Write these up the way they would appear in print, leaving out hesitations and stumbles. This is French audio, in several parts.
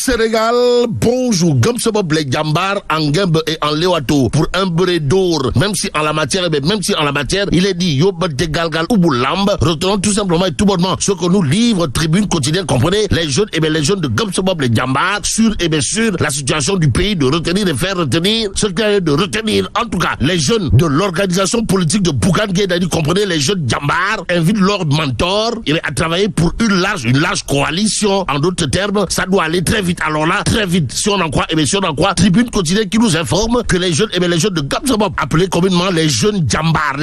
Sénégal, bonjour. Gamsebob les Djambar en Gembe et en Lewato pour un beurre d'or. Même si en la matière, il est dit Yobat de Galgal ou Boulamb. Retenons tout simplement et tout bonnement ce que nous livre Tribune quotidienne, comprenez, les jeunes les jeunes de Gamsebob les Djambar sur sur la situation du pays, de retenir et faire retenir ce qu'il y a de retenir. En tout cas, les jeunes de l'organisation politique de Bougane Gueye Dany, comprenez, les jeunes Djambar invitent leur mentor à travailler pour une large coalition. En d'autres termes, ça doit aller très vite. Alors là, très vite, si on en croit, Tribune quotidienne qui nous informe que les jeunes de Gamsebob, appelés communément les jeunes Djambar,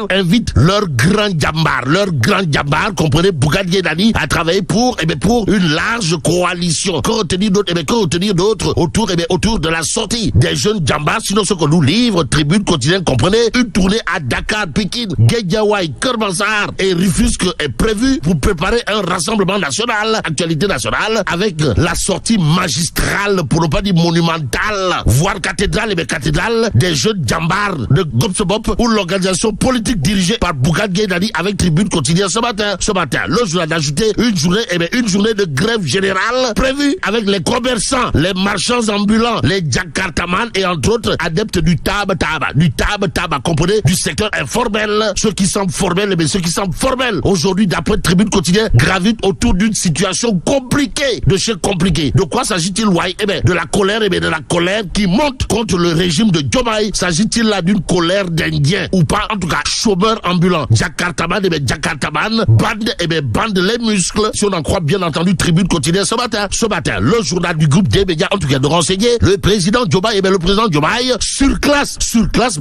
invitent leur grand Djambar, comprenez, Bougane Gueye Dany, à travailler pour une large coalition. Que retenir d'autres autour de la sortie des jeunes Djambar, sinon ce que nous livre Tribune quotidienne, comprenez, une tournée à Dakar, Pékin, Guédiawaye, Kermansar et Rufisque est prévue pour préparer un rassemblement national, actualité nationale, avec la sortie magistrale, pour ne pas dire monumentale, voire cathédrale des jeunes Djambar de Gamsebob, pour l'organisation politique dirigée par Bougane Gueye Dany, avec Tribune quotidienne ce matin. Le journal d'ajouter une journée de grève générale prévue avec les commerçants, les marchands ambulants, les Jakartaman et entre autres adeptes du Taba, comprenez, du secteur informel, ceux qui semblent formels, aujourd'hui d'après Tribune quotidienne, gravitent autour d'une situation compliquée, de chez compliqué. De quoi s'agit-il, de la colère qui monte contre le régime de Diomaye. S'agit-il là d'une colère d'Indiens ou pas? En tout cas, chômeurs ambulants, Jakartaman, bande les muscles, si on en croit bien entendu Tribune quotidienne ce matin, le journal du groupe des médias, en tout cas de renseigner, le président Diomaye, surclasse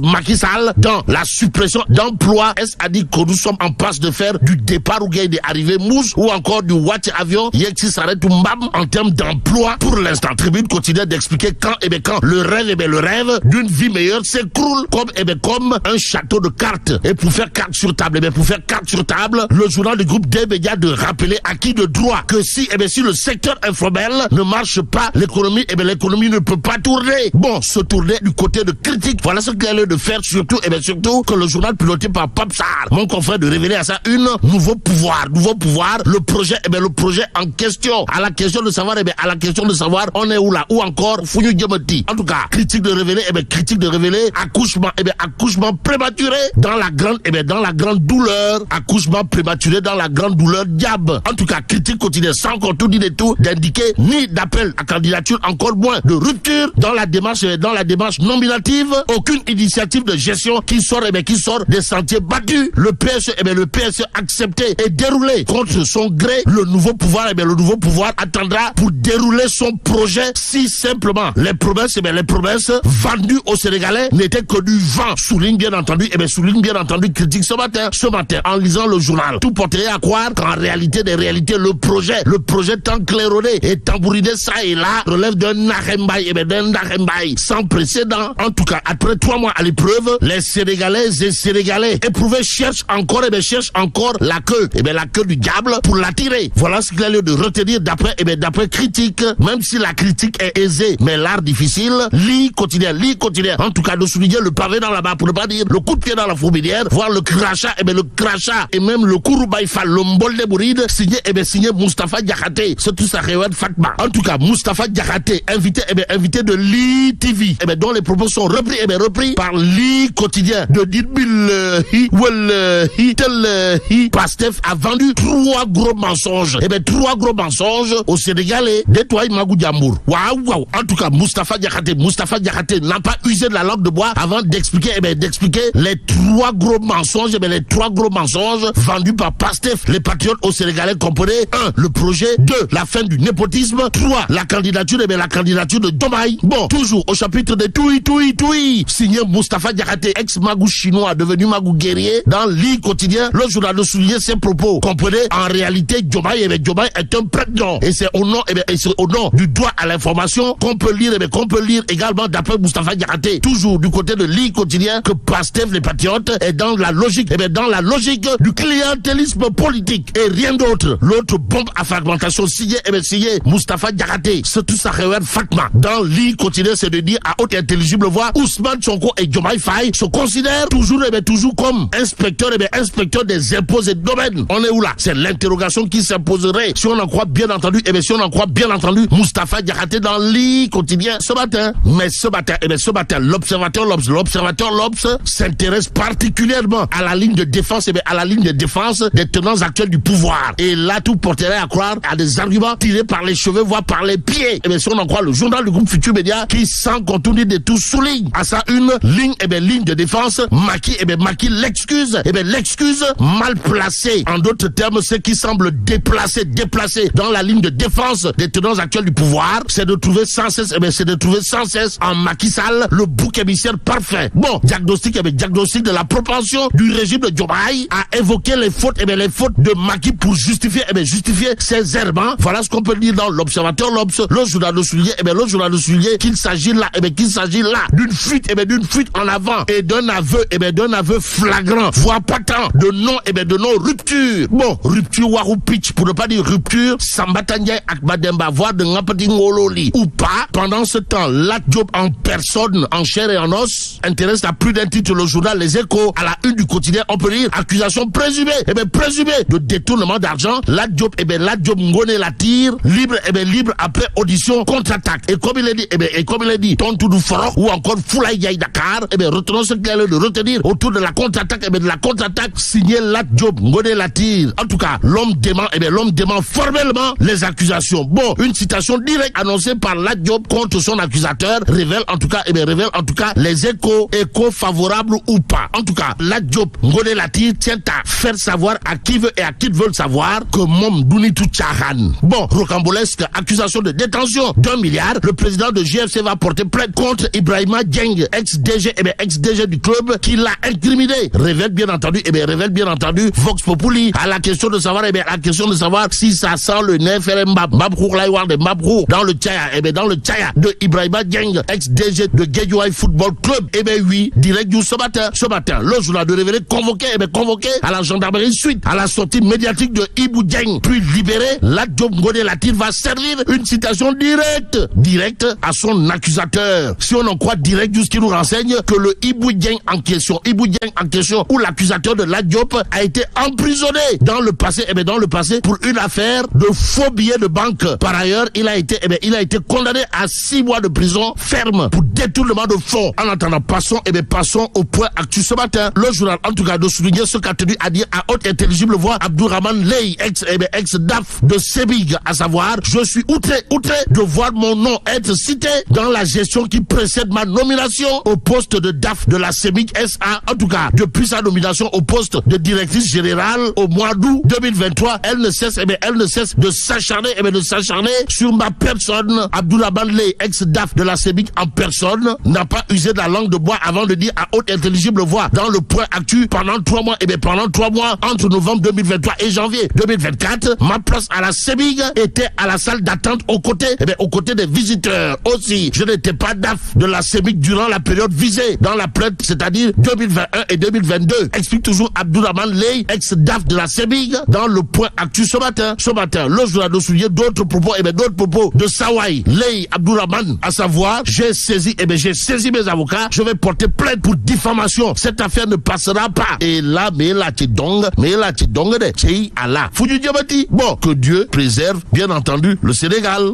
Macky Sall dans la suppression d'emplois. Est-ce à dire que nous sommes en passe de faire du départ ou des arrivées mousse ou encore du watch avion, Yexi s'arrête ou Mbam en termes d'emploi? Pour l'instant, Tribune quotidienne d'expliquer quand le rêve d'une vie meilleure s'écroule comme un château de cartes. Et pour faire carte sur table, le journal du groupe des médias de rappeler à qui de droit que si le secteur informel ne marche pas, l'économie ne peut pas tourner. Bon, se tourner du côté de critique, voilà ce qu'il a lieu de faire, surtout que le journal piloté par Papsar, mon confrère, de révéler à ça nouveau pouvoir, le projet en question, à la question de savoir, on est où là, ou encore, Founou Diamati. En tout cas, critique de révéler, accouchement prématuré dans la grande douleur, diable. En tout cas, critique quotidienne, sans encore tout dire et tout, d'indiquer ni d'appel à candidature, encore moins de rupture dans la démarche nominative, aucune initiative de gestion qui sort des sentiers battus. Le PSE accepté et déroulé contre son gré. Le nouveau pouvoir attendra pour dérouler son projet si simplement les promesses vendues aux Sénégalais n'étaient que du vent. Souligne bien entendu critique ce matin en lisant le journal. Tout porterait à croire qu'en réalité des réalités, le projet tant claironné et tambouriné ça et là relève d'un Narembaï sans précédent. En tout cas, après 3 mois à l'épreuve, les Sénégalaises et Sénégalais éprouvés cherchent encore la queue du diable pour l'attirer. Voilà ce qu'il a lieu de retenir d'après critique, même si la critique est aisée, mais l'art difficile. Lit quotidien. En tout cas, de souligner le pavé dans la barre, pour ne pas dire le coup de pied dans la fourmilière, voir le crachat et même le Kouroubaïfal, le mbol des bourides, signé Moustapha Diakhaté. C'est tout ça, Fatma. En tout cas, Moustapha Diakhaté, invité de Li TV, dont les propos sont repris par Li quotidien de Didbil Pastef a vendu 3 gros mensonges. 3 gros mensonges aux Sénégalais. Détoile Magou Diambour. Waouh. En tout cas, Moustapha Diakhaté n'a pas usé de la langue de bois avant d'expliquer les 3 gros mensonges, vendus par Pastef, les patriotes aux Sénégalais, comprenez. 1. Le projet. 2. La fin du népotisme. 3. La candidature de Diomaye. Bon, toujours au chapitre de Toui. Signé Moustapha Diakhaté, ex-magou chinois, devenu magou guerrier, dans Li quotidien, le journal de souligner ses propos. Comprenez, en réalité, Diomaye est un président. Et c'est au nom du droit à l'information qu'on peut lire également d'après Moustapha Diakhaté, toujours du côté de Li quotidien, que Pastef, les patriotes, est dans la logique du clientélisme politique et rien d'autre. L'autre bombe à fragmentation signée Moustapha Diakhaté, c'est tout ça, Fatma. Dans Li quotidien, c'est de dire à haute intelligible voix, Ousmane Sonko et Diomaye Faye se considèrent toujours comme inspecteurs des impôts et domaines. On est où là? C'est l'interrogation qui s'imposerait si on en croit bien entendu bien entendu Moustapha Diakhaté dans l'I quotidien ce matin. Mais ce matin, l'observateur L'Obs s'intéresse particulièrement à la ligne de défense, à la ligne de défense des tenants actuels du pouvoir. Et là, tout porterait à croire à des arguments tirés par les cheveux, voire par les pieds. Si on en croit le journal du groupe Futur Média, qui sans contourner de tout souligne à ça une ligne, ligne de défense, Macky l'excuse, l'excuse mal placée. En d'autres termes, ce qui semble déplacé dans la ligne de défense des tenants actuels du pouvoir, c'est de trouver sans cesse, en Macky Sall le bouc émissaire parfait. Bon, diagnostic de la propension du régime de Diomaye à évoquer les fautes, les fautes de Macky pour justifier ses errements. Voilà ce qu'on peut dire dans l'Observateur L'Obs. Le journal de souligner qu'il s'agit là d'une fuite, en avant et d'un aveu flagrant, voire patent de non-rupture. Bon, rupture warou pitch, pour ne pas dire rupture, Samba Tandiaye Akbademba, voire de Ngapati Ngololi, ou pas. Pendant ce temps, Lat Diop en personne, en chair et en os, intéresse à plus d'un titre le journal Les Échos. À la une du quotidien, on peut lire accusation présumée de détournement d'argent. Lat Diop Ngone Latir, libre après audition, contre-attaque. Et comme il est dit, Tontoudou Foro ou encore Foulaye Yaye Dakar, retenons ce qu'il y a de retenir autour de la contre-attaque, signé Lat Diop Ngone Latir. En tout cas, l'homme dément formellement les accusations. Bon, une citation directe annoncée par Lat Diop contre son accusateur révèle en tout cas les échos favorables ou pas. En tout cas, Lat Diop Ngone Latir tient à faire savoir à qui veut et à qui veut savoir que Mom Dounitou Tchahan. Bon, rocambolesque accusation de détention d'1 milliard. Le président de JFC va porter plainte contre Ibrahima Dieng, ex-DG du club, qui l'a incriminé. Révèle bien entendu Vox Populi à la question de savoir si ça sent le nez dans le Tchaya de Ibrahima Dieng, ex-DG de Guédiawaye Football Club. Oui, direct du ce matin, le journal de révéler convoqué à la gendarmerie suite à la sortie médiatique de Ibou Dieng, puis libéré. Lat Diop Ngone Latir va servir une citation directe à son accusateur. Si on en croit direct, ce qui nous renseigne que le Ibou Dieng en question, où l'accusateur de Lat Diop a été emprisonné dans le passé pour une affaire de faux billets de banque. Par ailleurs, il a été condamné à 6 mois de prison ferme pour détournement de fonds. En attendant, passons au point actu ce matin. Le journal, en tout cas, de souligner ce qu'a tenu à dire à haute intelligible voix Abdourahmane Leye, ex-DAF de Sebig, à savoir, je suis outré de voir mon nom être cité dans la gestion qui précède ma nomination au poste de DAF de la Sebig SA. En tout cas, depuis sa nomination au poste de directrice générale au mois d'août 2023, elle ne cesse de s'acharner sur ma personne. Abdourahmane Leye, ex-DAF de la Sebig en personne, n'a pas usé de la langue de bois avant de dire à haute intelligible voix dans le point actu pendant 3 mois, entre novembre 2023 et janvier 2024, ma place à la Sebig était à la salle d'attente aux côtés des visiteurs. Aussi, je n'étais pas DAF de la Sebig durant la période visée dans la plainte, c'est-à-dire 2021 et 2022. Explique toujours Abdourahmane Leye, ex-DAF de la Sebig, dans le point actu ce matin. Le journal de souligner d'autres propos de Sawai Leye Abdourahmane, à savoir, j'ai saisi mes avocats, je vais porter plainte pour diffamation. Cette affaire ne passera pas. Et là, mais là, tu dong de Tchei Allah. Foudu Diabati. Bon, que Dieu préserve, bien entendu, le Sénégal.